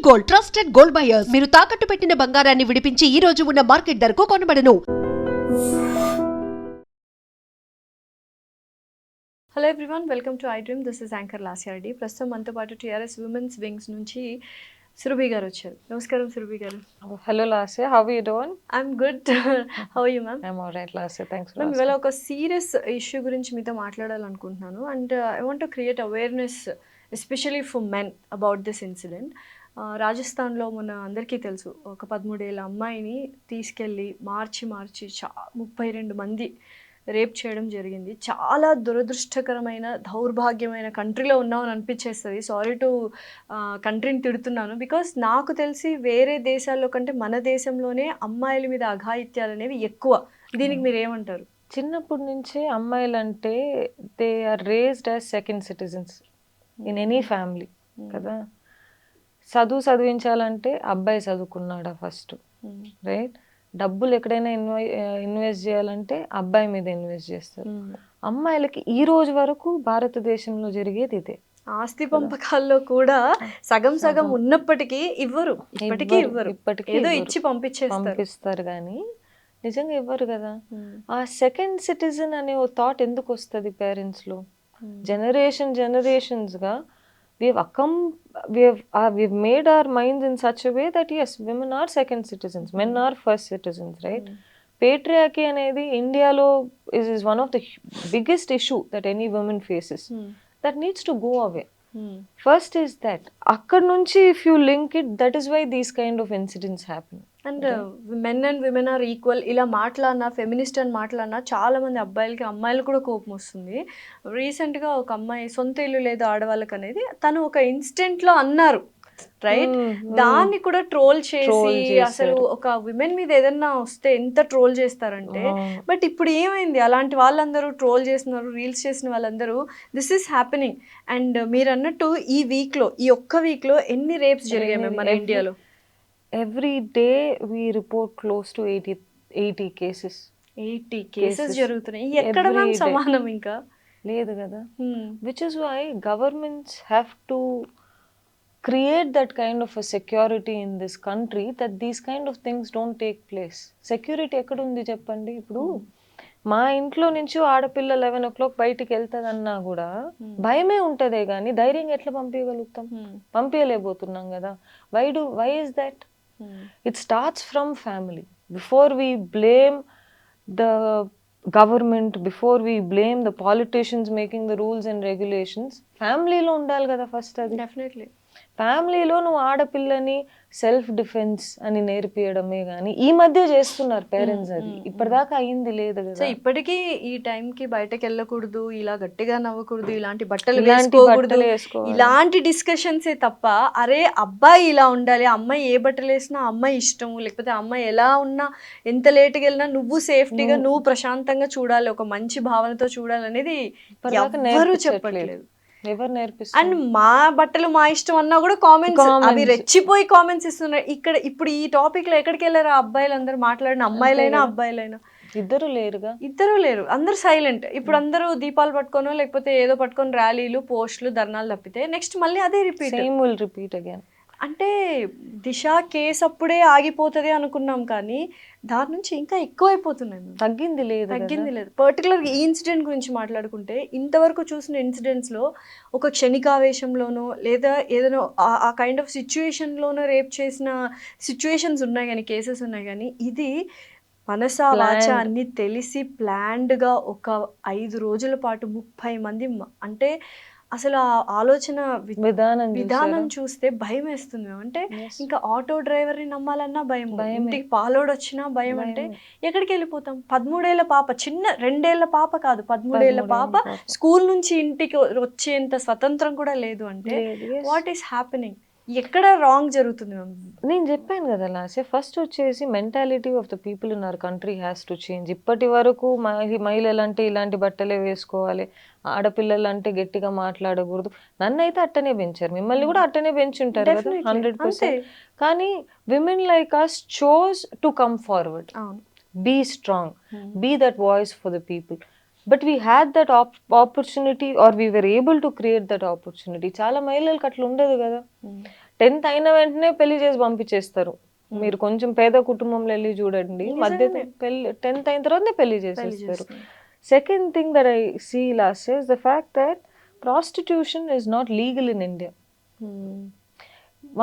Gold, trusted gold buyers. మీరు తాకట్టు పెట్టిన బంగారాన్ని విడిపించి ఈ రోజు ఉన్న మార్కెట్ ధరకు కొనబడను. Hello everyone, welcome to iDream. This is anchor లాస్యారెడ్డి. ప్రస్తుతం మనతో పాటు టీఆర్ఎస్ విమెన్స్ వింగ్స్ నుంచి సురభి గారు వచ్చారు. నమస్కారం సురభి గారు. Hello Lasya, how are you doing? I'm good. How are you ma'am? I'm alright Lasya, thanks for ma'am, asking. ఇవాళ ఒక సీరియస్ ఇష్యూ గురించి మీతో మాట్లాడాలనుకుంటున్నాను. And I want to create awareness especially for men about this incident. రాజస్థాన్లో మన అందరికీ తెలుసు, ఒక 13 ఏళ్ళ అమ్మాయిని తీసుకెళ్ళి మార్చి 32 మంది రేప్ చేయడం జరిగింది. చాలా దురదృష్టకరమైన దౌర్భాగ్యమైన కంట్రీలో ఉన్నామని అనిపించేస్తుంది. సారీ టు కంట్రీని తిడుతున్నాను, బికాస్ నాకు తెలిసి వేరే దేశాల్లో కంటే మన దేశంలోనే అమ్మాయిల మీద అఘాయిత్యాలు అనేవి ఎక్కువ. దీనికి మీరు ఏమంటారు? చిన్నప్పటి నుంచే అమ్మాయిలంటే they are raised as second citizens in any family కదా. చదివించాలంటే అబ్బాయి చదువుకున్నాడా ఫస్ట్, రైట్? డబ్బులు ఎక్కడైనా ఇన్వెస్ట్ చేయాలంటే అబ్బాయి మీద ఇన్వెస్ట్ చేస్తారు. అమ్మాయిలకి ఈ రోజు వరకు భారతదేశంలో జరిగేది ఇదే. ఆస్తి పంపకాల్లో కూడా సగం ఉన్నప్పటికీ ఇవ్వరు, ఇప్పటికీ ఏదో ఇచ్చి పంపిస్తారు కానీ నిజంగా ఇవ్వరు కదా. ఆ సెకండ్ సిటిజన్ అనే ఓ థాట్ ఎందుకు వస్తుంది పేరెంట్స్ లో? generations గా we've made our minds in such a way that yes, women are second citizens, men are first citizens, right? Patriarchy అనేది ఇండియాలో is one of the biggest issue that any woman faces, that needs to go away. First is that అక్కడ నుంచి if you link it, that is why these kind of incidents happen. And men and women are equal ఇలా మాట్లాడినా, feminist అని మాట్లాడినా చాలా మంది అమ్మాయిలు కూడా కోపం వస్తుంది. రీసెంట్గా ఒక అమ్మాయి సొంత ఇల్లు లేదు ఆడవాళ్ళకి అనేది తను ఒక ఇన్స్టెంట్లో అన్నారు, రైట్? దాన్ని కూడా ట్రోల్ చేసి అసలు ఒక విమెన్ మీద ఏదన్నా వస్తే ఎంత ట్రోల్ చేస్తారంటే, బట్ ఇప్పుడు ఏమైంది? అలాంటి వాళ్ళందరూ ట్రోల్ చేస్తున్నారు, రీల్స్ చేసిన వాళ్ళందరూ. This is happening. అండ్ మీరు అన్నట్టు ఈ ఒక్క వీక్లో ఎన్ని రేప్స్ జరిగాయి మన ఇండియాలో? Every day we report close to 80 cases. 80 cases జరుగుతున్నాయి. ఎక్కడ మనం సమానం ఇంకా లేదు కదా. Which is why governments have to create that kind of a security in this country that these kind of things don't take place. Security ఎక్కడ ఉంది చెప్పండి? ఇప్పుడు మా ఇంట్లో నుంచి ఆడపిల్ల 11 o'clock బయటికి వెళ్తుందన్నా కూడా భయమే ఉంటదే కానీ ధైర్యంగా ఎట్లా పంపించగలుగుతాం? పంపించలేకపోతున్నాం కదా. why is that? It starts from family. Before we blame the government, before we blame the politicians making the rules and regulations, family lo undali kada first. Adi definitely ఫ్యామిలీలో నువ్వు ఆడపిల్లని సెల్ఫ్ డిఫెన్స్ అని నేర్పియడమే కానీ ఈ మధ్య చేస్తున్నారు parents. అది ఇప్పటిదాకా అయింది లేదు కదా. ఇప్పటికీ ఈ టైంకి బయటకు వెళ్ళకూడదు, ఇలా గట్టిగా నవ్వకూడదు, ఇలాంటి బట్టలు వేసుకోకూడదు, ఇలాంటి డిస్కషన్సే తప్ప అరే అబ్బాయి ఇలా ఉండాలి, అమ్మాయి ఏ బట్టలు వేసినా అమ్మాయి ఇష్టం, లేకపోతే అమ్మాయి ఎలా ఉన్నా ఎంత లేట్కి వెళ్ళినా నువ్వు సేఫ్టీగా నువ్వు ప్రశాంతంగా చూడాలి, ఒక మంచి భావనతో చూడాలి అనేది ఎవరు చెప్పట్లేదు. ఎవరు నేర్పిస్తారు? అండ్ మా బట్టలు మా ఇష్టం అన్నా కూడా కామెంట్స్, అవి రెచ్చిపోయి కామెంట్స్ ఇస్తున్నారు. ఇప్పుడు ఈ టాపిక్ లో ఎక్కడికి వెళ్ళారు అబ్బాయిలు అందరూ మాట్లాడిన? అమ్మాయిలైనా అబ్బాయిలైనా ఇద్దరు లేరు, అందరూ సైలెంట్. ఇప్పుడు అందరూ దీపాలు పట్టుకోనో లేకపోతే ఏదో పట్టుకొని ర్యాలీలు, పోస్టులు, ధర్నాలు తప్పితే నెక్స్ట్ మళ్ళీ అదే రిపీట్ అగైన్. అంటే దిశ కేసు అప్పుడే ఆగిపోతుంది అనుకున్నాం, కానీ దాని నుంచి ఇంకా ఎక్కువైపోతున్నాయి. తగ్గింది లేదు. పర్టికులర్గా ఈ ఇన్సిడెంట్ గురించి మాట్లాడుకుంటే ఇంతవరకు చూసిన ఇన్సిడెంట్స్లో ఒక క్షణికావేశంలోనో లేదా ఏదైనా ఆ కైండ్ ఆఫ్ సిచ్యువేషన్లోనో రేప్ చేసిన సిచ్యువేషన్స్ ఉన్నాయి కానీ, కేసెస్ ఉన్నాయి కానీ, ఇది మనసా వాచ అన్ని తెలిసి ప్లాన్డ్గా ఒక 5 రోజుల పాటు 30 మంది, అంటే అసలు ఆ ఆలోచన విధానం చూస్తే భయం వేస్తుంది. అంటే ఇంకా ఆటో డ్రైవర్ని నమ్మాలన్నా భయం, ఇంటికి పాలోడు వచ్చినా భయం. అంటే ఎక్కడికి వెళ్ళిపోతాం? 13 ఏళ్ళ పాప, చిన్న 2 ఏళ్ల పాప కాదు, 13 ఏళ్ళ పాప స్కూల్ నుంచి ఇంటికి వచ్చేంత స్వతంత్రం కూడా లేదు. అంటే వాట్ ఈస్ హ్యాపెనింగ్? ఎక్కడ రాంగ్ జరుగుతుంది? నేను చెప్పాను కదా లాస్ట్, ఫస్ట్ వచ్చేసి mentality of the people in our country has to change. ఇప్పటి వరకు మహిళలు అంటే ఇలాంటి బట్టలే వేసుకోవాలి, ఆడపిల్లలు అంటే గట్టిగా మాట్లాడకూడదు. నన్ను అయితే అట్టనే పెంచారు, మిమ్మల్ని కూడా అట్టనే పెంచుంటారు కదా 100%. కానీ women like us chose to come forward, be strong, be that voice for the people. But we had that opportunity, or we were able to create that opportunity. చాలా మహిళలకు అట్లా ఉండదు కదా. 10th అయిన వెంటనే పెళ్లి చేసి పంపించేస్తారు. మీరు కొంచెం పేద కుటుంబంలో వెళ్ళి చూడండి, మధ్య పెళ్లి 10th అయిన తర్వాతనే పెళ్లి చేసేస్తారు. Second thing that I see last year is the fact that prostitution is not legal in India.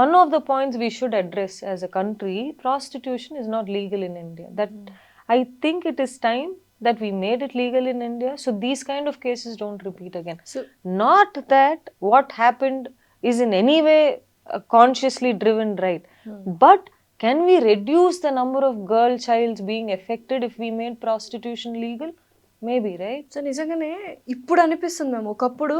One of the points we should address as a country, prostitution is not legal in India. That I think it is time that we made it legal in India, so these kind of cases don't repeat again. So not that what happened is in any way consciously driven right, but can we reduce the number of girl childs being affected if we made prostitution legal? Maybe, right? So నిజంగానే ఇప్పుడు అనిపిస్తుంది ma'am, ఒకప్పుడు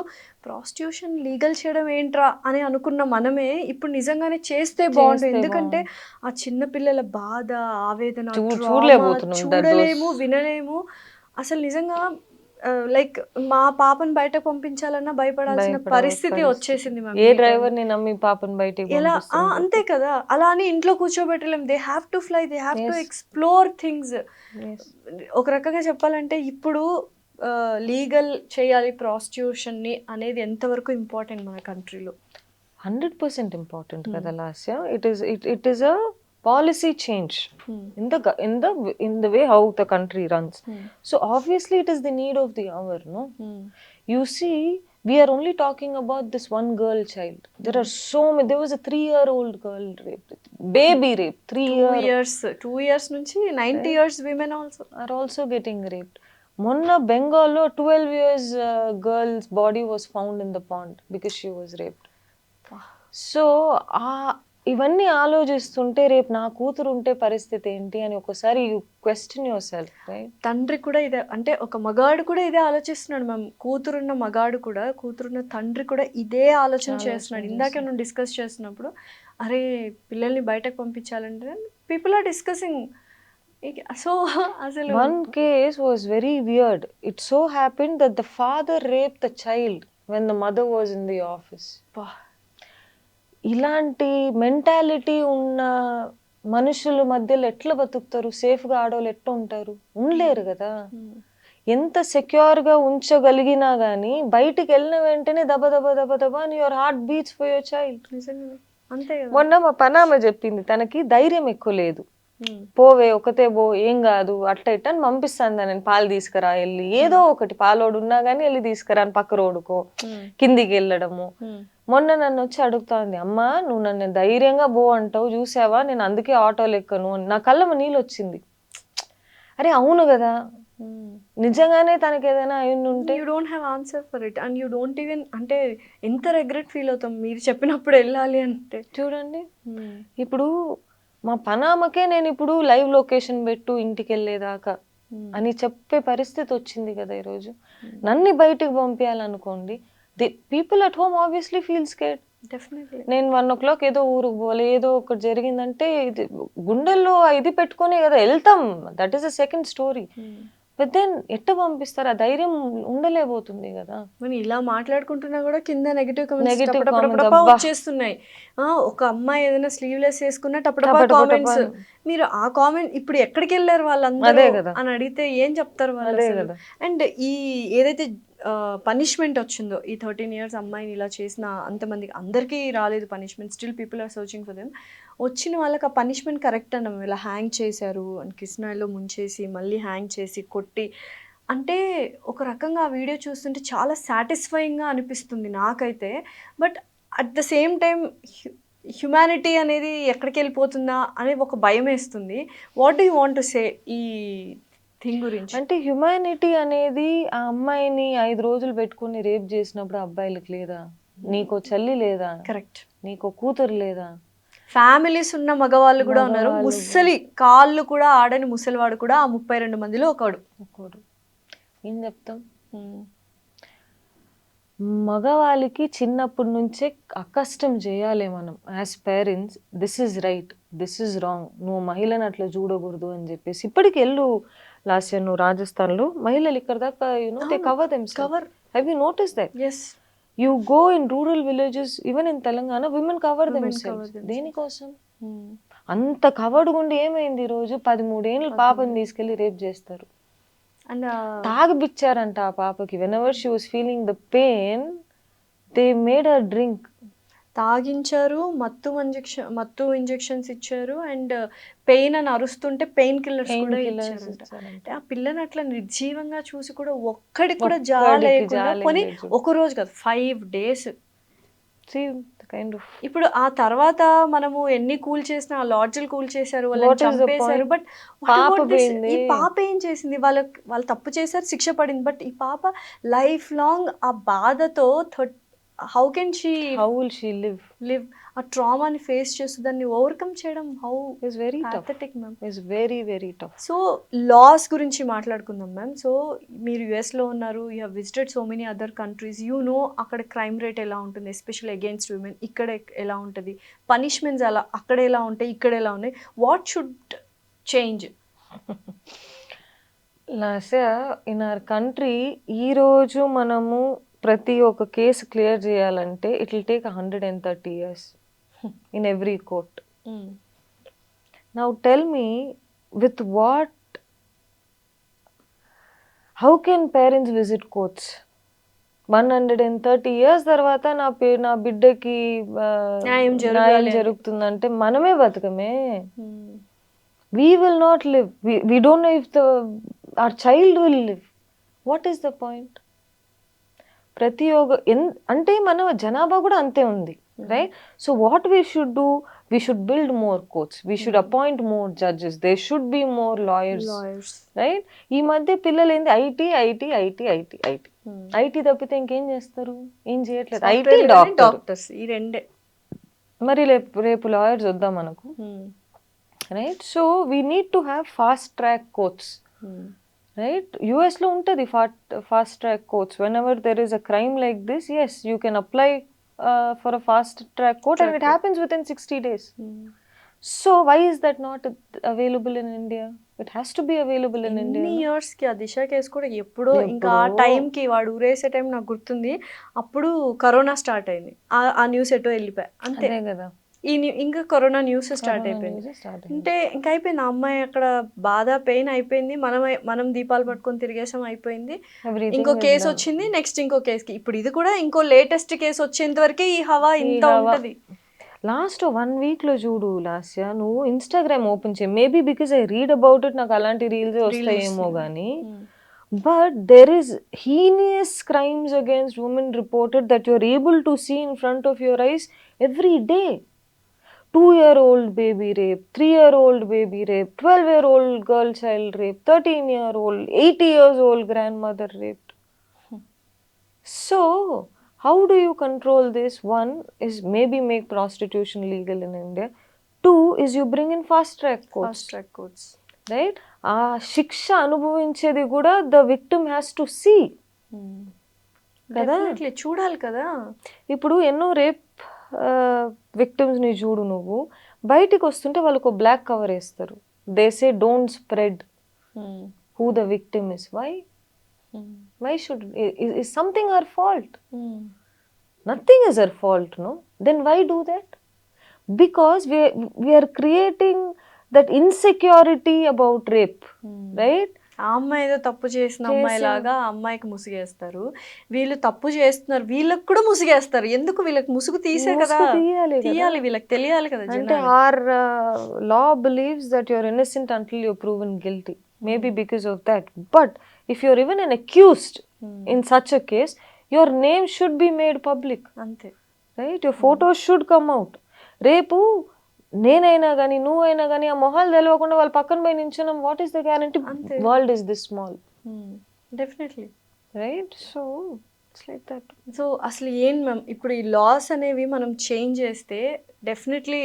prostitution legal చేయడం ఏంట్రా అని అనుకున్న మనమే ఇప్పుడు నిజంగానే చేస్తే బాగుంటుంది. ఎందుకంటే ఆ చిన్న పిల్లల బాధ, ఆవేదన చూడలేము, వినలేము. అసలు నిజంగా లైక్ మా పాపను బయటకు పంపించాలన్నా భయపడాల్సిన పరిస్థితి వచ్చేసింది మ్యామ్. ఏ డ్రైవర్ ని నమ్మి పాపను బయటకు ఎలా అంతే కదా, అలా అని ఇంట్లో కూర్చోబెట్టలేము. They have to fly, they have to explore things. ఒక రకంగా చెప్పాలంటే ఇప్పుడు లీగల్ చేయాలి ప్రాస్టిట్యూషన్ ని అనేది ఎంతవరకు ఇంపార్టెంట్ మన కంట్రీలో? 100% ఇంపార్టెంట్ కదా Lasya. It is a policy change in the way how the country runs. So obviously it is the need of the hour, no? You see, we are only talking about this one girl child. There are so many. There was a 3-year-old girl raped, baby rape. 2 years nunchi 90 years women are also getting raped. Monna Bengal lo 12 years girl's body was found in the pond because she was raped. So ఇవన్నీ ఆలోచిస్తుంటే రేపు నా కూతురు ఉంటే పరిస్థితి ఏంటి అని ఒకసారి you question your self, right? తండ్రి కూడా ఇదే, అంటే ఒక మగాడు కూడా ఇదే ఆలోచిస్తున్నాడు మ్యామ్. కూతురున్న మగాడు కూడా, కూతురున్న తండ్రి కూడా ఇదే ఆలోచన చేస్తున్నాడు. ఇందాకే మనం డిస్కస్ చేస్తున్నప్పుడు అరే పిల్లల్ని బయటకు పంపించాలంటే పీపుల్ ఆర్ డిస్కసింగ్. సో అసలు one case was very weird. It so happened that the father rape the child when the mother was in the office. ఇలాంటి మెంటాలిటీ ఉన్న మనుషుల మధ్యలో ఎట్లా బతుకుతారు? సేఫ్గా ఆడవాళ్ళు ఎట్లా ఉంటారు? ఉండలేరు కదా. ఎంత సెక్యూర్గా ఉంచగలిగినా కానీ బయటికి వెళ్ళిన వెంటనే దబ దబ దబ దబ అని your heart beats for your child. అంతే. మొన్న మా పనామ చెప్పింది, తనకి ధైర్యం ఎక్కువ లేదు. పోవే ఒకతే పో, ఏం కాదు, అట్ట ఇట్ట అని పంపిస్తాను నేను, పాలు తీసుకురా వెళ్ళి, ఏదో ఒకటి పాలోడు ఉన్నా కానీ వెళ్ళి తీసుకురా అని పక్క రోడ్డుకో కిందికి వెళ్ళడము. మొన్న నన్ను వచ్చి అడుగుతాంది, అమ్మా నువ్వు నన్ను ధైర్యంగా బో అంటావు చూసావా, నేను అందుకే ఆటోలు ఎక్కను అని. నా కళ్ళ నీళ్ళు వచ్చింది. అరే అవును కదా, నిజంగానే తనకి ఏదైనా అయింది ఉంటే you don't have answer for it and you don't even, అంటే ఎంత రిగ్రెట్ ఫీల్ అవుతాం మీరు చెప్పినప్పుడు వెళ్ళాలి అంటే. చూడండి ఇప్పుడు మా పనామకే నేను ఇప్పుడు లైవ్ లొకేషన్ పెట్టు ఇంటికి వెళ్ళేదాకా అని చెప్పే పరిస్థితి వచ్చింది కదా ఈరోజు. నన్ను బయటికి పంపించాలనుకోండి, the people at home obviously feel scared. Definitely. నేను 1 o'clock ఏదో ఊరికి పోలే, ఏదో ఒకటి జరిగిందంటే ఇది గుండెల్లో ఇది పెట్టుకునే కదా వెళ్తాం. That is a second story. But then ఎట్ట పంపిస్తారు? ఆ ధైర్యం ఉండలేకపోతుంది కదా. మనం ఇలా మాట్లాడుకుంటున్నా కూడా కింద నెగిటివ్ కామెంట్స్ వచ్చేస్తున్నాయి. ఒక అమ్మాయి ఏదైనా స్లీవ్లెస్ వేసుకున్నా టపటపా కామెంట్స్. మీరు ఆ కామెంట్ ఇప్పుడు ఎక్కడికి వెళ్ళారు వాళ్ళందరూ అని అడిగితే ఏం చెప్తారు వాళ్ళు? అండ్ ఈ ఏదైతే పనిష్మెంట్ వచ్చిందో ఈ 13 years అమ్మాయిని ఇలా చేసిన అంతమందికి అందరికీ రాలేదు punishment. Still people are searching for them. వచ్చిన వాళ్ళకి ఆ పనిష్మెంట్ కరెక్ట్ అన్నాం. ఇలా హ్యాంగ్ చేశారు అని కృష్ణాయిలో ముంచేసి మళ్ళీ హ్యాంగ్ చేసి కొట్టి, అంటే ఒక రకంగా ఆ వీడియో చూస్తుంటే చాలా సాటిస్ఫైయింగ్గా అనిపిస్తుంది నాకైతే. But at the same time humanity అనేది ఎక్కడికి వెళ్ళిపోతుందా అనేది ఒక భయం వేస్తుంది. What do you want to సే ఈ థింగ్ గురించి? అంటే హ్యుమానిటీ అనేది ఆ అమ్మాయిని 5 రోజులు పెట్టుకుని రేప్ చేసినప్పుడు అబ్బాయిలకు లేదా? నీకో చెల్లి లేదా? కరెక్ట్. నీకో కూతురు లేదా? ఫ్యామిలీస్ ఉన్న మగవాళ్ళు కూడా ఉన్నారు. ముసలి కాళ్ళు కూడా ఆడని ముసలివాడు కూడా ఆ 32 మందిలో ఒకడు. ఏం చెప్తాం? మగవాళ్ళకి చిన్నప్పటి నుంచే అకష్టం చేయాలి మనం as parents. This is right, this is wrong, నువ్వు మహిళను అట్లా చూడకూడదు అని చెప్పేసి. ఇప్పటికి వెళ్ళు లాస్ట్ ఇయర్ నువ్వు రాజస్థాన్లో మహిళలు ఇక్కడ దాకా they cover themselves. Have you noticed that? yes, you go in rural villages, even in Telangana, women cover themselves. దేనికోసం? అంత కవర్డ్ గుండి ఏమైంది ఈరోజు 13 ఏళ్ళ పాపని తీసుకెళ్లి రేప్ చేస్తారు. అండ్ తాగిపిచ్చారంట ఆ పాపకి. whenever she was feeling the pain, they made her drink. తాగించారు, మత్తు ఇంజెక్షన్స్ ఇచ్చారు, అండ్ పెయిన్ అని అరుస్తుంటే పెయిన్ కిల్లర్స్ కూడా ఇచ్చారంట. ఆ పిల్లని అట్లా నిర్జీవంగా చూసి కూడా ఒక్కడికి కూడా జాలేయకుండా, పోనీ ఒక రోజు కాదు 5 days. ఇప్పుడు ఆ తర్వాత మనము ఎన్ని కూల్ చేసినా, ఆ లాడ్జ్లు కూల్ చేశారు, వాళ్ళని చంపేశారు, బట్ ఈ పాప ఏం చేసింది? వాళ్ళు తప్పు చేశారు, శిక్ష పడింది, బట్ ఈ పాప లైఫ్ లాంగ్ ఆ బాధతో హౌ విల్ షీ లివ్ ఆ ట్రామాని ఫేస్ చేస్తూ దాన్ని ఓవర్కమ్ చేయడం how is very pathetic, ma'am. Is very very tough. So laws గురించి మాట్లాడుకుందాం మ్యామ్. సో మీరు యుఎస్లో ఉన్నారు, you have visited so many other countries, you know అక్కడ క్రైమ్ రేట్ ఎలా ఉంటుంది, ఎస్పెషల్లీ అగేన్స్ట్ విమెన్, ఇక్కడ ఎలా ఉంటుంది, పనిష్మెంట్స్ ఎలా అక్కడ ఎలా ఉంటాయి, ఇక్కడ ఎలా ఉన్నాయి, what should change? Lasya, in our country ఈరోజు మనము ప్రతి ఒక్క కేసు క్లియర్ చేయాలంటే it will take 130 years in every court. Now tell me, with what, how can parents visit courts? 130 years తర్వాత నా బిడ్డకి న్యాయం జరుగుతుందంటే మనమే బతకమే. We will not live. We don't know if our child will live. What is the point? ప్రతి ఒక్క అంటే మన జనాభా కూడా అంతే ఉంది, right? So what we should do, we should build more courts, we should appoint more judges, there should be more lawyers, right? ఈ మధ్య పిల్లలు ఏంది ఐటీ తప్పితే ఇంకేం చేస్తారు? ఏం చేయట్లేదు. ఐటీ డాక్టర్స్ ఈ రెండే. మరి రేపు లాయర్స్ వద్దాం మనకు, right? So we need to have fast track courts, right? యుఎస్లో ఉంటుంది fast track courts. Whenever there is a crime like this, yes you can apply for a fast track court and it happens within 60 days. So why is that not available in India? It has to be available in India. ఎన్ని years కి ఆ దిశ case కూడా ఎప్పుడో, ఇంకా ఆ టైంకి వాడు ఊరేసే time నాకు గుర్తుంది, అప్పుడు కరోనా స్టార్ట్ అయింది, ఆ న్యూస్ ఎటో వెళ్ళిపోయా అంతే కదా. ఇంకా కరోనా న్యూస్ స్టార్ట్ అయిపోయింది అంటే ఇంకా అయిపోయింది. ఆ అమ్మాయి అక్కడ బాధ పెయిన్ అయిపోయింది, మనం దీపాలు పట్టుకొని తిరిగేసాం, అయిపోయింది. ఇంకో కేసు వచ్చింది, నెక్స్ట్ ఇంకో కేసుకి, ఇప్పుడు ఇది కూడా ఇంకో లేటెస్ట్ కేసు వచ్చేంత వరకే ఈ హవా ఇంత ఉంటది. లాస్ట్ 1 week లో చూడు లాస్యా, నువ్వు ఇన్స్టాగ్రామ్ ఓపెన్ చేయి, maybe because I read about it, నాకు అలాంటి రీల్స్ వస్తాయేమో కానీ, but there is heinous crimes against women reported that you are able to see in front of your eyes every day. 2-year-old baby rape, 3-year-old baby rape, 12-year-old girl child rape, 13-year-old, 80-years-old grandmother raped. So how do you control this? One is maybe make prostitution legal in India. 2 is you bring in fast track courts, right? ఆ శిక్ష అనుభవించేది కూడా the victim has to see కదా, చూడాలి కదా. ఇప్పుడు ఎన్నో rape విక్టిమ్స్ని చూడు, నువ్వు బయటికి వస్తుంటే వాళ్ళకు బ్లాక్ కవర్ వేస్తారు. They say don't spread who the victim is. Why should, is something our fault? Nothing is our fault, no. Then why do that? Because we are creating that insecurity about rape, right? ఆ అమ్మాయి ఏదో తప్పు చేసిన అమ్మాయి లాగా అమ్మాయికి ముసుగేస్తారు, వీళ్ళు తప్పు చేస్తున్నారు వీళ్ళకి కూడా ముసుగేస్తారు. ఎందుకు? వీళ్ళకి ముసుగు తీసే కదా తీయాలి, వీళ్ళకి తెలియాలి కదా. అంటే our law believes that you are innocent until you are proven guilty, maybe because of that. But if you are even an accused in such a case, your name should be made public, అంతే, right? Your photos should come out. రేపు నేనైనా కానీ నువ్వైనా కానీ ఆ మొహాలు తెలియకుండా వాళ్ళ పక్కన పోయి నించున్నాం, what is the guarantee? World is this small, definitely, right? So it's like that. So అసలు ఏం మ్యామ్, ఇప్పుడు ఈ లాస్ అనేవి మనం చేంజ్ చేస్తే డెఫినెట్లీ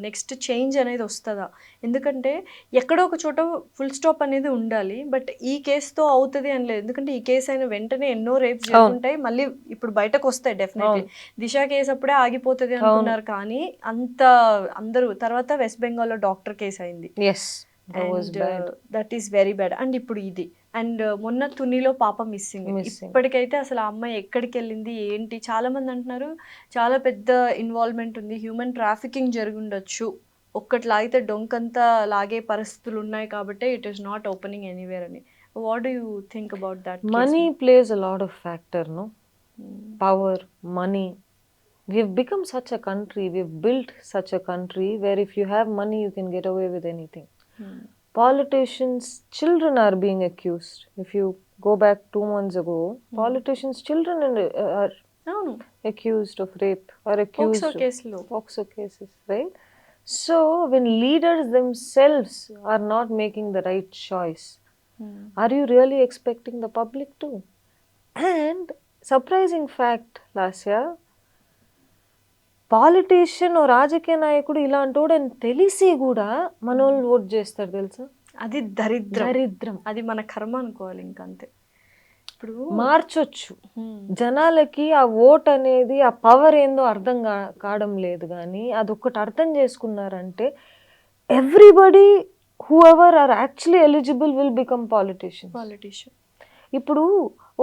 నెక్స్ట్ చేంజ్ అనేది వస్తుందా? ఎందుకంటే ఎక్కడో ఒక చోట ఫుల్ స్టాప్ అనేది ఉండాలి, బట్ ఈ కేసుతో అవుతుంది అని లేదు. ఎందుకంటే ఈ కేసు అయిన వెంటనే ఎన్నో రేప్స్ జరుగుతుంటాయి, మళ్ళీ ఇప్పుడు బయటకు వస్తాయి డెఫినెట్లీ. దిశ కేసు అప్పుడే ఆగిపోతుంది అనుకున్నారు, కానీ అందరూ తర్వాత వెస్ట్ బెంగాల్లో డాక్టర్ కేసు అయింది, that is very bad. And ఇప్పుడు ఇది, అండ్ మొన్న తునిలో పాప మిస్సింగ్. ఇప్పటికైతే అసలు ఆ అమ్మాయి ఎక్కడికి వెళ్ళింది ఏంటి, చాలా మంది అంటున్నారు చాలా పెద్ద ఇన్వాల్వ్మెంట్ ఉంది, హ్యూమన్ ట్రాఫికింగ్ జరిగి ఉండొచ్చు, ఒక్కటి లాగితే డొంకంతా లాగే పరిస్థితులు ఉన్నాయి కాబట్టి it is not opening anywhere అని. What do you think about that? Money plays a lot of factor, no? Power, money, we've become such a country, we've built such a country where if you have money, you can get away with anything. Politicians' children are being accused. If you go back 2 months ago, politicians' children are accused of rape or accused of Poxo cases, right? So when leaders themselves are not making the right choice, are you really expecting the public to? And surprising fact, Lasya, politician రాజకీయ నాయకుడు ఇలాంటోడు అని తెలిసి కూడా మనోళ్ళు vote చేస్తారు తెలుసా? అది దరిద్రం, అది మన కర్మ అనుకోవాలి. ఇంకంతే. ఇప్పుడు మార్చొచ్చు జనాలకి ఆ ఓట్ అనేది, ఆ పవర్ ఏందో అర్థం కావడం లేదు. కానీ అదొక్కటి అర్థం చేసుకున్నారంటే everybody whoever are actually eligible will become politician. ఇప్పుడు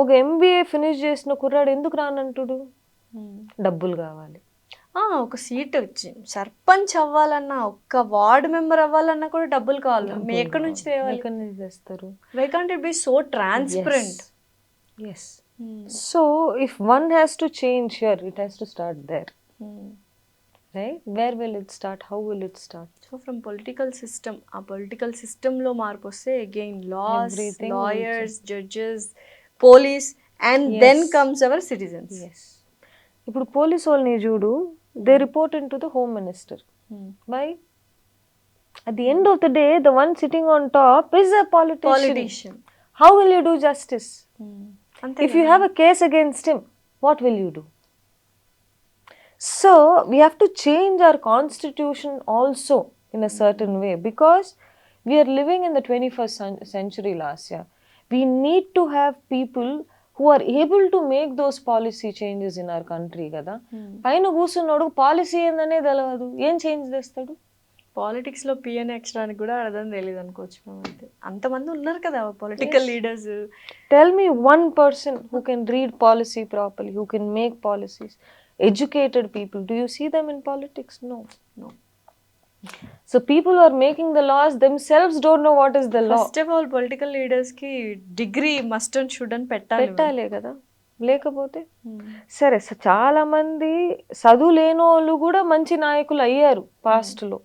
ఒక MBA ఫినిష్ చేసిన కుర్రాడు ఎందుకు రానంటుడు? డబ్బులు కావాలి. ఒక సీట్ వచ్చి సర్పంచ్ అవ్వాలన్నా, ఒక్క వార్డ్ మెంబర్ అవ్వాలన్నా కూడా డబ్బులు కావాలి. మేము ఎక్కడి నుంచి తెస్తారు? Why can't it be so transparent? Yes. So if one has to change here, it has to start there. Right? Where will it start? How will it start? So from political system, a political system lo marpu vaste again laws, everything, lawyers, judges, police, and then comes our citizens. Yes. ఇప్పుడు police వాళ్ళని చూడు, they report into the home minister. Why? At the end of the day, the one sitting on top is a politician. How will you do justice? If you have a case against him, what will you do? So we have to change our constitution also in a certain way, because we are living in the 21st century last year. We need to have people who are able to make those policy changes in our country కదా. పైన కూర్చున్నాడు policy ఏందనే తెలియదు, ఏం change చేస్తాడు? Politics లో PN ఎక్స్ట్రానికి కూడా అర్థం తెలియదు అనుకోవచ్చు. మేమైతే అంతమంది ఉన్నారు కదా political leaders. Tell me one person who can read policy properly, who can make policies, educated people. Do you see them in politics? No. So people who are making the laws themselves don't know what is the law. First of all, political leaders ki degree must and shouldn't పెట్టాలి కదా. లేకపోతే సరే, చాలా మంది చదువు లేని వాళ్ళు కూడా మంచి నాయకులు అయ్యారు పాస్ట్ లో.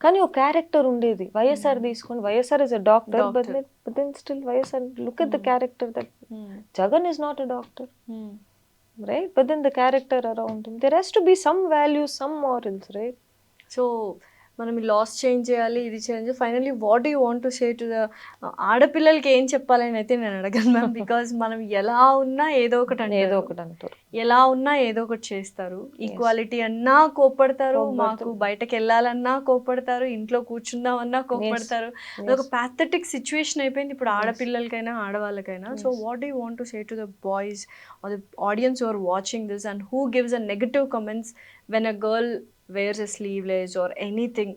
కానీ ఒక క్యారెక్టర్ ఉండేది. వైఎస్ఆర్ తీసుకోండి, YSR is a doctor, but then still YSR, look at the character that Jagan is not a doctor, right? But then the character around him, there has to be some values, some morals, right? So మనం ఈ laws change చేయాలి, ఇది change. Finally what you want to say to the ఆడపిల్లలకి ఏం చెప్పాలని అయితే నేను అడగను మ్యామ్. బికాజ్ మనం ఎలా ఉన్నా ఏదో ఒకటి అంటారు, ఎలా ఉన్నా ఏదో ఒకటి చేస్తారు. ఈక్వాలిటీ అన్నా కోప్పడతారు, మాకు బయటకు వెళ్ళాలన్నా కోప్పడతారు, ఇంట్లో కూర్చుందామన్నా కోప్పడతారు. అదొక ప్యాథెటిక్ సిచ్యువేషన్ అయిపోయింది ఇప్పుడు ఆడపిల్లలకైనా ఆడవాళ్ళకైనా. So what you want to say to the boys or the audience who are watching this and who gives a negative comments when a girl wears a sleeveless or anything?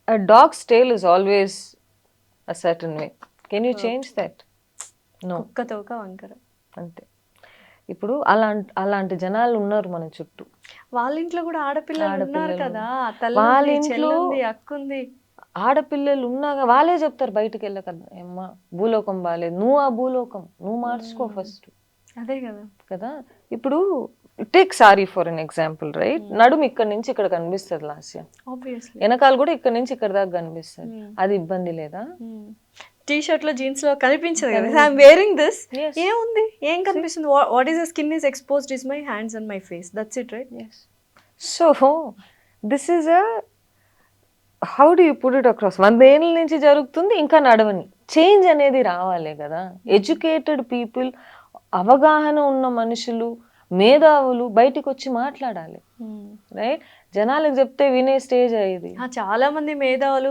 A dog's tail is always a certain way. Can you change that? No. కుక్కతోక వంకర అంతే. ఇప్పుడు అలాంటి జనాలు ఉన్నారు మన చుట్టూ. వాళ్ళ ఇంట్లో కూడా ఆడపిల్లలు ఉన్నారు కదా, వాళ్ళ ఇంట్లో అక్కుంది. ఆడపిల్లలు ఉన్నాగా వాళ్ళే చెప్తారు బయటకు వెళ్ళకన్నా, అమ్మా భూలోకం బాలేదు, నువ్వు ఆ భూలోకం నువ్వు మార్చుకో ఫస్ట్. అదే కదా. ఇప్పుడు take sorry for an example, right? నడుము ఇక్కడ నుంచి ఇక్కడ కనిపిస్తుంది లాస్య, వెనకాల కూడా ఇక్కడ నుంచి ఇక్కడ దాకా కనిపిస్తుంది. అది ఇబ్బంది లేదా? టీ షర్ట్ లో జీన్స్ లో కనిపించదు కదా. ఐఎమ్ వేరింగ్ దిస్, ఏముంది, ఏం కనిపిస్తుంది? What is the skin is exposed is my hands and my face, that's it, right? So this is a, how do you put it across? 100 ఏళ్ళ నుంచి జరుగుతుంది, ఇంకా నడవని. చేంజ్ అనేది రావాలి కదా. ఎడ్యుకేటెడ్ పీపుల్, అవగాహన ఉన్న మనుషులు, మేధావులు బయటికి వచ్చి మాట్లాడాలి, రైట్? జనాలకు చెప్తే వినే స్టేజ్ అయ్యేది. చాలా మంది మేధావులు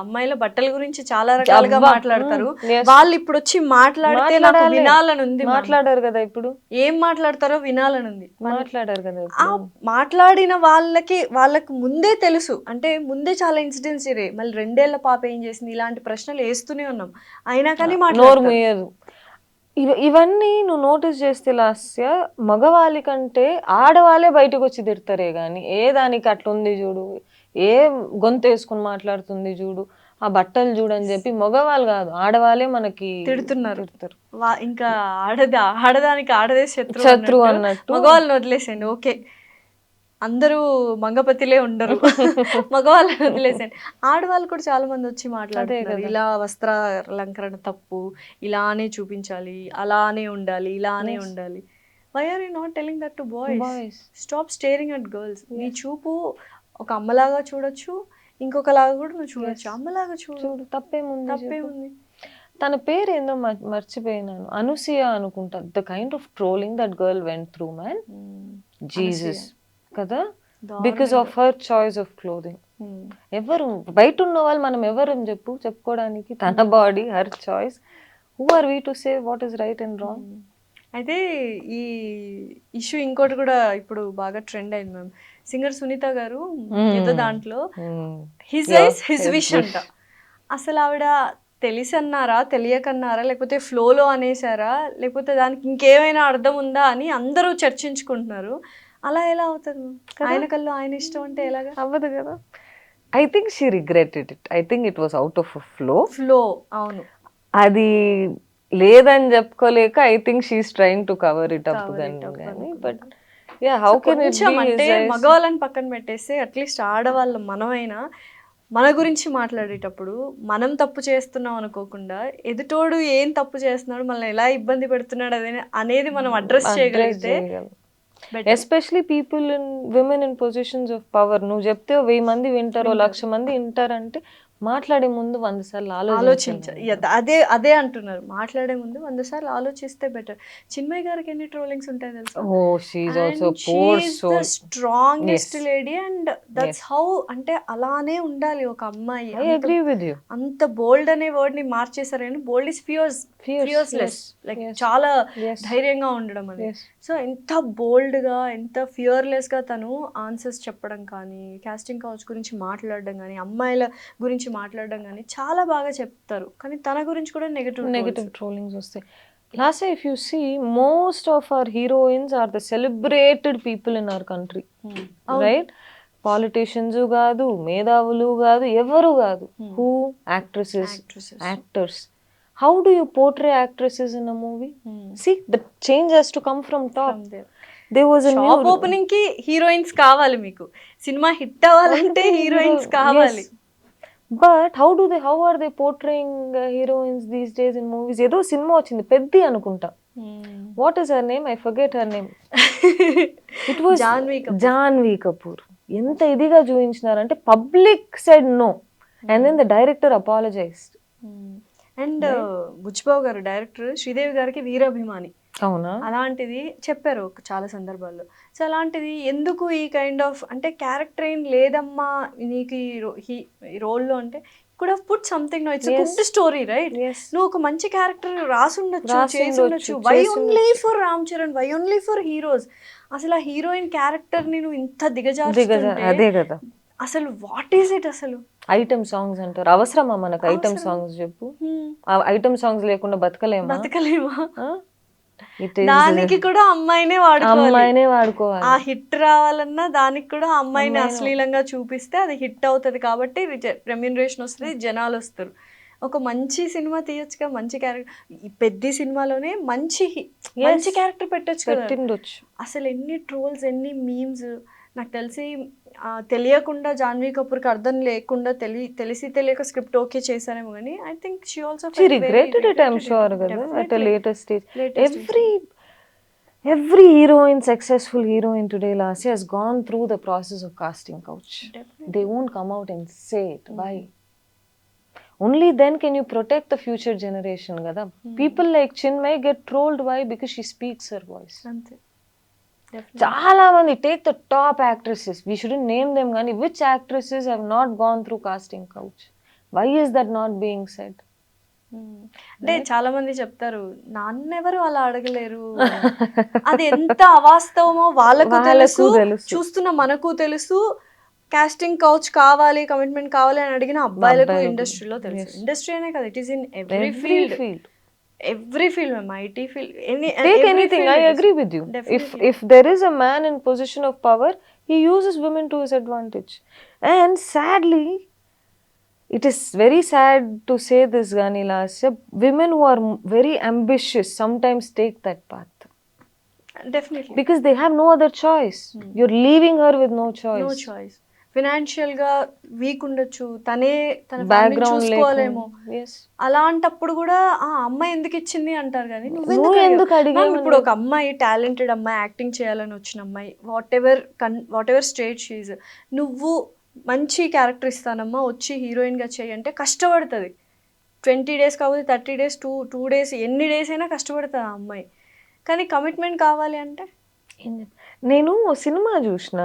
అమ్మాయిల బట్టల గురించి చాలా రకాలుగా మాట్లాడతారు. వాళ్ళు ఇప్పుడు వచ్చి మాట్లాడితే వినాలనుంది. మాట్లాడారు కదా, ఇప్పుడు ఏం మాట్లాడతారో వినాలనుంది. మాట్లాడారు కదా. మాట్లాడిన వాళ్ళకు ముందే తెలుసు, అంటే ముందే చాలా ఇన్సిడెంట్స్ ఇరే. మళ్ళీ 2 ఏళ్ల పాప ఏం చేసింది, ఇలాంటి ప్రశ్నలు వేస్తూనే ఉన్నాం, అయినా కానీ మాట్లాడరు. ఇవన్నీ నువ్వు నోటీస్ చేస్తే లాస్య, మగవాళ్ళ కంటే ఆడవాళ్ళే బయటకు వచ్చి తిడతారే కానీ, ఏ దానికి అట్లా ఉంది చూడు, ఏ గొంతు వేసుకుని మాట్లాడుతుంది చూడు, ఆ బట్టలు చూడని చెప్పి మగవాళ్ళు కాదు ఆడవాళ్ళే మనకి తిడతారు. ఇంకా ఆడదానికి ఆడదే శత్రువు అన్నట్టు మగవాళ్ళని వదిలేసండి. ఓకే, అందరూ మంగపతిలే ఉండరు, మగవాళ్ళని వదిలేసండి. ఆడవాళ్ళు కూడా చాలా మంది వచ్చి మాట్లాడుతున్నారు, ఇలా వస్త్ర అలంకరణ తప్పు, ఇలానే చూపించాలి, అలానే ఉండాలి, ఇలానే ఉండాలి. Why are you not telling that to boys? Stop staring at girls. నీ చూపు ఒక అమ్మలాగా చూడొచ్చు, ఇంకొకలాగా కూడా నువ్వు చూడొచ్చు. అమ్మలాగా చూడు, తప్పేముంది. తన పేరు ఏందో మర్చిపోయినాను, అనుసియా అనుకుంటా. The kind of trolling that girl went through, man, Jesus కదా, because of her choice of clothing. ఎవరు బయట ఉన్న వాళ్ళు మనం ఎవరు చెప్పుకోవడానికి? తన body, her choice. Who are we to say what is right and wrong? అయితే ఈ ఇష్యూ ఇంకోటి కూడా ఇప్పుడు బాగా ట్రెండ్ అయింది మ్యామ్. సింగర్ సునీత గారు ఏదో దాంట్లో హిజ్ ఐస్ హిజ్ విష్ అంట. అసలు ఆవిడ తెలిసి అన్నారా, తెలియకన్నారా, లేకపోతే ఫ్లోలో అనేసారా, లేకపోతే దానికి ఇంకేమైనా అర్థం ఉందా అని అందరూ చర్చించుకుంటున్నారు. అలా ఎలా అవుతుంది? ఆయన కళ్ళు ఆయన ఇష్టం అంటే ఎలాగా? అవ్వదు కదా. I think she regretted it. I think it was out of flow. అవును, అది లేదని చెప్పుకోలేక I think she is trying to cover it up కానీ. But yeah, how can it be? అంటే మగవాళ్ళని పక్కన పెట్టేస్తే అట్లీస్ట్ ఆడవాళ్ళ మనమైనా మన గురించి మాట్లాడేటప్పుడు మనం తప్పు చేస్తున్నాం అనుకోకుండా ఎదుటోడు ఏం తప్పు చేస్తున్నాడు, మనల్ని ఎలా ఇబ్బంది పెడుతున్నాడు అనేది మనం అడ్రస్ చేయగలిగితే, especially people women in positions of power. నువ్వు చెప్తే 1000 మంది వింటారో 1,00,000 మంది వింటారంటే మాట్లాడే ముందు 100 సార్లు ఆలోచించాలి. అదే అంటున్నారు, మాట్లాడే ముందు 100 సార్లు ఆలోచిస్తే బెటర్. చిన్మయ్ గారికి ఎన్ని ట్రోలింగ్స్ ఉంటాయి తెలుసా? Strongest lady and that's how. అంటే అలానే ఉండాలి ఒక అమ్మాయి. అంత బోల్డ్ అనే వర్డ్ ని మార్చేసారని, బోల్డ్ ఇస్ ఫియర్లెస్, లైక్ చాలా ధైర్యంగా ఉండడం అని. సో ఎంత బోల్డ్ గా, ఎంత ఫియర్లెస్ గా తను ఆన్సర్స్ చెప్పడం కానీ, కాస్టింగ్ కౌచ్ గురించి మాట్లాడడం కానీ, అమ్మాయిల గురించి మాట్లాడడం కానీ చాలా బాగా చెప్తారు. కానీ తన గురించి కూడా నెగటివ్ ట్రోలింగ్స్ వస్తాయి. Last if you see, most of our heroines are the celebrated people in our country, right? Politicians కాదు, మేధావులు కాదు, ఎవరు కాదు. Who? Actresses, actors. How do you portray actresses in a movie? See, the change has to come from top. There was a shop opening కి heroines కావాలి, మీకు cinema hit అవ్వాలంటే heroines కావాలి. But how are they portraying heroines these days in movies? ఏదో cinema వచ్చింది, పెద్ది అనుకుంటా. What is her name? I forget her name. It was Janhvi Kapoor. ఎంత ఇదిగా చూపించినారంటే public said no, and then the director apologized. And Buchibabu గారు director Sridevi గారికి వీరాభిమాని. అవునా? అలాంటిది చెప్పారు చాలా సందర్భాల్లో. సో అలాంటిది ఎందుకు ఈ కైండ్ ఆఫ్, అంటే క్యారెక్టర్ ఏం లేదమ్మా నీకు ఈ రోల్లో అంటే, could have put something. No, it's good story, right? నువ్వు ఒక మంచి క్యారెక్టర్ రాసుండొచ్చు, చేసుండొచ్చు. Why only for Ram Charan, why only for heroes? అసలు ఆ హీరోయిన్ క్యారెక్టర్ ని నువ్వు ఇంత అదే కదా. అసలు వాట్ ఈస్ ఇట్? అసలు ఐటమ్ సాంగ్స్ అంటారు, అవసరమా మనకు ఐటమ్ సాంగ్స్? చెప్పు, ఐటమ్ సాంగ్స్ లేకుండా బతకలేమా? దానికి కూడా అమ్మాయినే వాడుకోవాలి. ఆ హిట్ రావాలన్నా దానికి కూడా అమ్మాయిని అశ్లీలంగా చూపిస్తే అది హిట్ అవుతుంది. కాబట్టి రెమ్యూనరేషన్ వస్తుంది, జనాలు వస్తారు. ఒక మంచి సినిమా తీయొచ్చుగా, మంచి క్యారెక్టర్. ఈ పెద్ద సినిమాలోనే మంచి క్యారెక్టర్ పెట్టొచ్చు. అసలు ఎన్ని ట్రోల్స్, ఎన్ని మీమ్స్. నాకు తెలిసి తెలియకుండా జాన్వీ కపూర్కి అర్థం లేకుండా తెలిసి తెలియక స్క్రిప్ట్ ఓకే చేశారేమో కానీ I think she also regretted it, I'm sure కదా, at a later stage. Every heroine, successful heroine today, last year, has gone through the process of casting couch. They won't come out and say it. Why? Only then can you protect the future generation kada. People like Chinmay get trolled. Why? Because she speaks her voice. చాలా మంది, take the top actresses, we shouldn't name them, కానీ which actresses have not gone through casting couch? Why is that not being said? అంటే చాలా మంది చెప్తారు, నాన్నెవరు అలా అడగలేరు. అది ఎంత అవాస్తవమో వాళ్ళకు తెలుసు, చూస్తున్న మనకు తెలుసు. కాస్టింగ్ కౌచ్ కావాలి, కమిట్మెంట్ కావాలి అని అడిగిన అబ్బాయిలకు ఇండస్ట్రీలో తెలుసు. ఇండస్ట్రీ అనే కదా, it is in every field. Every field, ma'am, IT field, take anything. I agree with you. If there is a man in position of power, he uses women to his advantage. And sadly, it is very sad to say this, Ganila, women who are very ambitious sometimes take that path. Definitely because they have no other choice. You're leaving her with no no choice. Choice. Financial గా weak ఉండొచ్చు, తన family Background చూసుకోవాలేమో. yes. అలాంటప్పుడు కూడా ఆ అమ్మాయి ఎందుకు ఇచ్చింది అంటారు, కానీ నువ్వు నువ్వు ఎందుకు అడిగావు ఇప్పుడు ఒక అమ్మాయి టాలెంటెడ్ అమ్మాయి, యాక్టింగ్ చేయాలని వచ్చిన అమ్మాయి, వాట్ ఎవర్ స్టేట్ షీజ్, నువ్వు మంచి క్యారెక్టర్ ఇస్తానమ్మా వచ్చి హీరోయిన్గా చేయంటే కష్టపడుతుంది. 20 days కాకపోతే 30 days, 2 days, ఎన్ని డేస్ అయినా కష్టపడుతుంది ఆ అమ్మాయి. కానీ కమిట్మెంట్ కావాలి అంటే నేను సినిమా చూసిన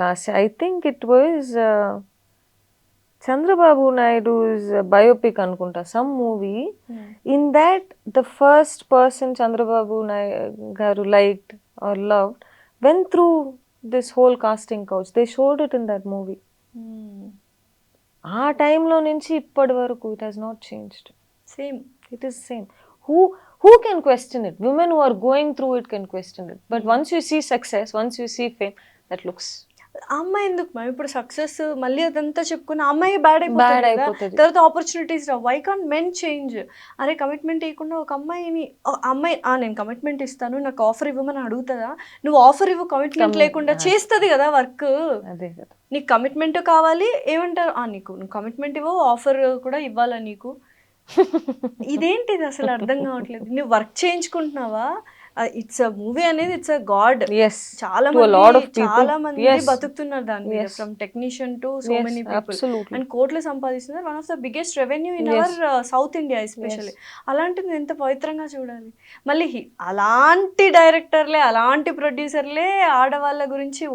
last, I think it was Chandrababu Naidu's biopic అనుకుంటా, some movie. In that the first person Chandrababu garu liked or loved went through this whole casting couch. They showed it in that movie. ఆ టైంలో నుంచి ఇప్పటి వరకు it has not changed. Same, it is same. Who can question it? Women who are going through it can question it. But once you see success, once you see fame, that looks... ఆ అమ్మాయి ఎందుకు ma'am ఇప్పుడు success మళ్ళీ అదంతా చెప్పుకుని ఆ అమ్మాయి bad అయిపోతుంది, తర్వాత ఆపర్చునిటీస్ రావు. Why can't men change? అరే కమిట్మెంట్ ఇవ్వకుండా ఒక అమ్మాయిని, నేను కమిట్మెంట్ ఇస్తాను నాకు ఆఫర్ ఇవ్వమని అడుగుతుందా? నువ్వు ఆఫర్ ఇవ్వు, కమిట్మెంట్ లేకుండా చేస్తుంది కదా వర్క్. అదే కదా, నీకు కమిట్మెంట్ కావాలి ఏమంటారు, నీకు నువ్వు కమిట్మెంట్ ఇవ్వవు, ఆఫర్ కూడా ఇవ్వాలా నీకు? ఇదేంటిది అసలు అర్థం కావట్లేదు. నువ్వు వర్క్ చేయించుకుంటున్నావా? ఇట్స్ అ మూవీ అనేది, ఇట్స్ అ గాడ్. చాలా మంది బతుకుతున్నారు దాని మీద, from technician to so many people, and కోట్లు సంపాదిస్తున్నారు. One of the biggest revenue in our south India especially. అలాంటిది ఎంత పవిత్రంగా చూడాలి. మళ్ళీ అలాంటి డైరెక్టర్లే, అలాంటి ప్రొడ్యూసర్లే ఆడవాళ్ళ గురించి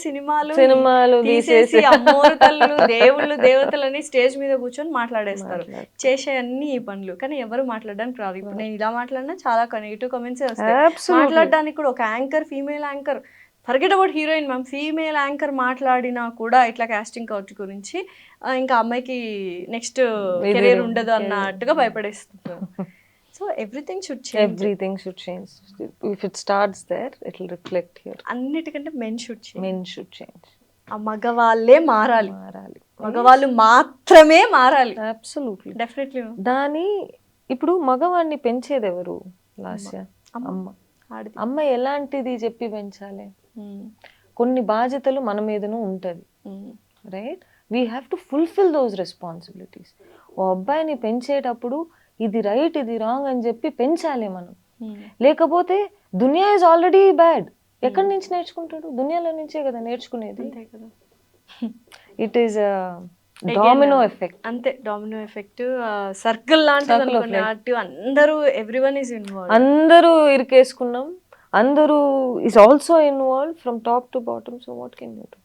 సినిమాలు తీసేసి అమ్మోరు తల్లు, దేవుళ్ళు, దేవతలని స్టేజ్ మీద కూర్చొని మాట్లాడేస్తారు. చేసే అన్ని ఈ పనులు, కానీ ఎవరు మాట్లాడడానికి రాదు. ఇప్పుడు నేను ఇలా మాట్లాడినా చాలా నెగిటివ్ కమెంట్స్ వస్తాయి. మాట్లాడడానికి కూడా ఒక anchor, female anchor, forget about heroine ma'am, female anchor మాట్లాడినా కూడా ఇట్లా కాస్టింగ్ కౌచ్ గురించి ఇంకా అమ్మాయికి నెక్స్ట్ కెరీర్ ఉండదు అన్నట్టుగా భయపడేస్తున్నారు. So everything should change. If it starts there, it will reflect here. అన్నిటికంటే మెన్ షుడ్ చేంజ్. ఆ మగవాళ్ళే మారాలి, మగవాళ్ళు మాత్రమే మారాలి. Absolutely, definitely. దాని ఇప్పుడు మగవాడిని పెంచేది ఎవరు? లాస్య అమ్మ ఎలాంటిది చెప్పి పెంచాలి? కొన్ని బాధ్యతలు మన మీదను ఉంటుంది, right? We have to fulfil those responsibilities. ఓ అబ్బాయిని పెంచేటప్పుడు ఇది రైట్ ఇది రాంగ్ అని చెప్పి పెంచాలి మనం. లేకపోతే దునియా ఇస్ ఆల్రెడీ బ్యాడ్. ఎక్కడి నుంచి నేర్చుకుంటాడు? దునియాలో నుంచే కదా నేర్చుకునేది. It is domino effect. అంతే, డామినో ఎఫెక్ట్, సర్కిల్ లాంటిది. అందరూ ఎవ్రీవన్ ఈజ్ ఇన్వాల్వ్, అందరూ ఇరికేసుకున్నాం, అందరూ is also involve from top to bottom. So what can you do?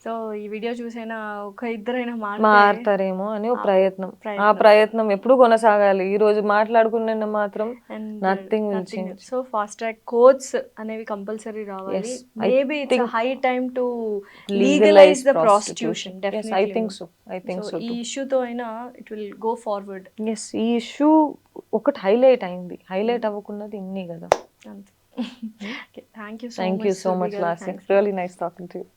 So ఈ వీడియో చూసైనా ఒక ఇద్దరైనా మారుతారేమో అని ఒక ప్రయత్నం. ఆ ప్రయత్నం ఎప్పుడు కొనసాగాలి. ఈ రోజు మాట్లాడుకున్న మాత్రం nothing will change. So fast track courts అనేవి కంపల్సరీ రావాలి. Maybe it's high time to legalise the prostitution. I think so. ఈ ఇష్యూతో అయినా ఇట్ విల్ గో ఫార్వర్డ్. ఈ ఇష్యూ ఒకటి హైలైట్ అయింది, హైలైట్ అవ్వకున్నది ఇన్ని కదా. అంతే. Thank you so much, Lasya. Really nice talking to you.